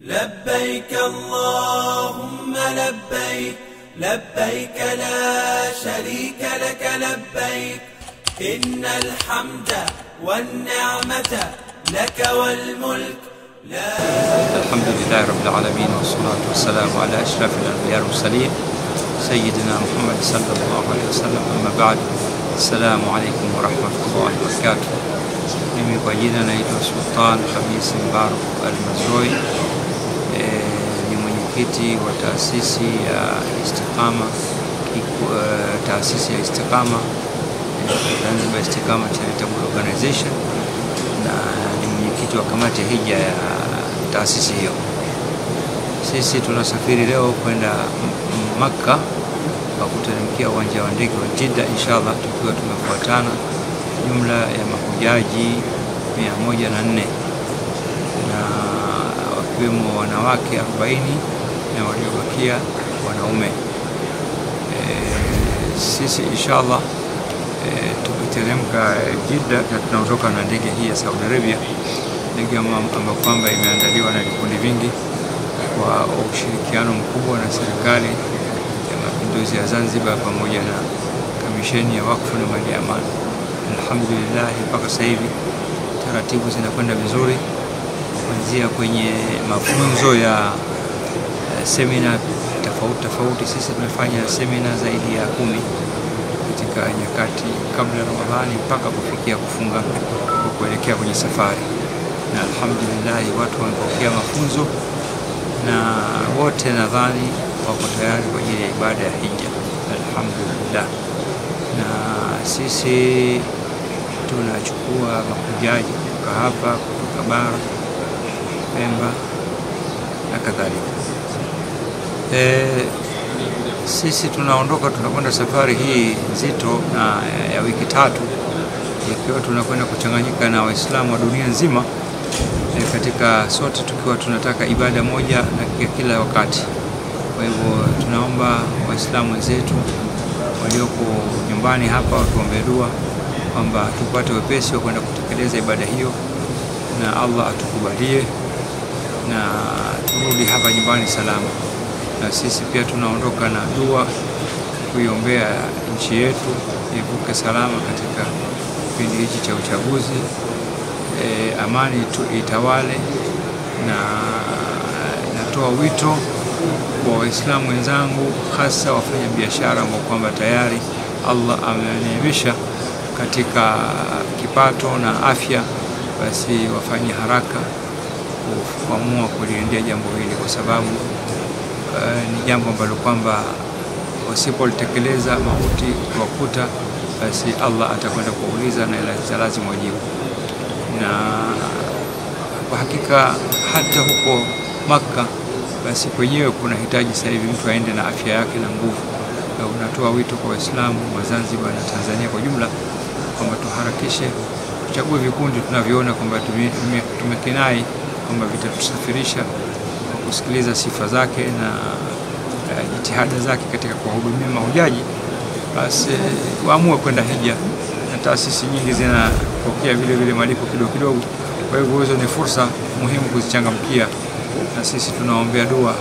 لبيك اللهم لبيك لبيك لا شريك لك لبيك إن الحمد والنعمة لك والملك لا. الحمد لله رب العالمين والصلاة والسلام على أشرف الأنبياء والمرسلين سيدنا محمد صلى الله عليه وسلم. أما بعد، السلام عليكم ورحمة الله وبركاته. Mimi kwa jina naitwa Sultan Khamis Mbaruk Al-Mazrui, ni mwenyekiti wa taasisi ya Istiqama, taasisi ya Istiqama Zanzibar Istiqama Charitable Organization, na ni mwenyekiti wa kamati ya hija ya taasisi hiyo. Sisi tunasafiri leo kwenda Makka kwa kuteremkia uwanja wa ndege wa Jeddah inshallah, tukiwa tumefuatana jumla ya mahujaji 104 na wakiwemo wanawake 40 na waliobakia wanaume. Sisi inshallah tukiteremka Jeddah na tunaondoka na ndege hii ya Saudi Arabia, ndege ambayo kwamba imeandaliwa na vikundi vingi kwa ushirikiano mkubwa na serikali ya Mapinduzi ya Zanzibar pamoja na kamisheni ya wakfu na mali ya amana. Alhamdulillah, mpaka sasa hivi taratibu zinakwenda vizuri, kuanzia kwenye mafunzo ya semina tofauti. Sisi tumefanya semina zaidi ya 10 katika nyakati kabla ya Ramadhani mpaka kufikia kufunga kwa kuelekea kwenye safari, na alhamdulillah watu wamepokea mafunzo na wote nadhani wako tayari kwa ajili ya ibada ya hija, alhamdulillah. Na sisi tunachukua mahujaji kutoka hapa, kutoka Bara, Pemba na kadhalika. Sisi tunaondoka, tunakwenda safari hii nzito na ya wiki 3, ikiwa tunakwenda kuchanganyika na Waislamu wa dunia nzima, katika sote tukiwa tunataka ibada moja na kila wakati. Kwa hivyo tunaomba Waislamu wenzetu walioko nyumbani hapa watuombee dua kwamba tupate wepesi wa kwenda kutekeleza ibada hiyo, na Allah atukubalie na turudi hapa nyumbani salama. Na sisi pia tunaondoka na dua kuiombea nchi yetu ivuke salama katika kipindi hiki cha uchaguzi, amani itawale, na natoa wito kwa Waislamu wenzangu, hasa wafanya biashara ambao kwamba tayari Allah ameneemesha katika kipato na afya, basi wafanye haraka kuamua kuliendea jambo hili, kwa sababu ni jambo ambalo kwamba wasipolitekeleza mauti kuwakuta, basi Allah atakwenda kuuliza na lazima wajibu. Na kwa hakika hata huko Makka basi kwenyewe kuna hitaji sasa hivi mtu aende na afya yake na nguvu. Na unatoa wito kwa Waislamu wa Zanzibar na Tanzania kwa jumla kwamba tuharakishe kuchagua vikundi tunavyoona kwamba tumekinai kwamba vitatusafirisha kwa kusikiliza sifa zake na jitihada zake katika kuwahudumia mahujaji, basi waamue kwenda hija. Na taasisi nyingi zinapokea vile malipo kidogo. Kwa hivyo hizo ni fursa muhimu kuzichangamkia, na sisi tunaombea dua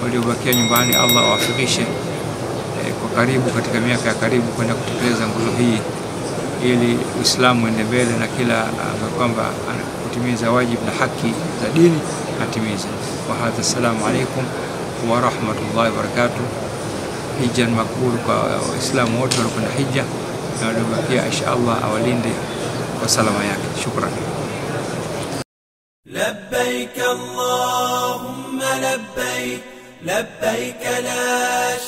waliobakia nyumbani, Allah awafikishe kwa karibu katika miaka ya karibu kwenda kutekeleza nguzo hii, ili Uislamu uende mbele na kila kwamba kutimiza wajibu na haki za dini atimize. Wa hadha, assalamu alaikum wa rahmatullahi wa barakatuh. Hija makbul kwa Waislamu wote wanakwenda hija, na waliobakia inshallah awalinde kwa salama yake. Shukran. لبيك اللهم لبيك لبيك لا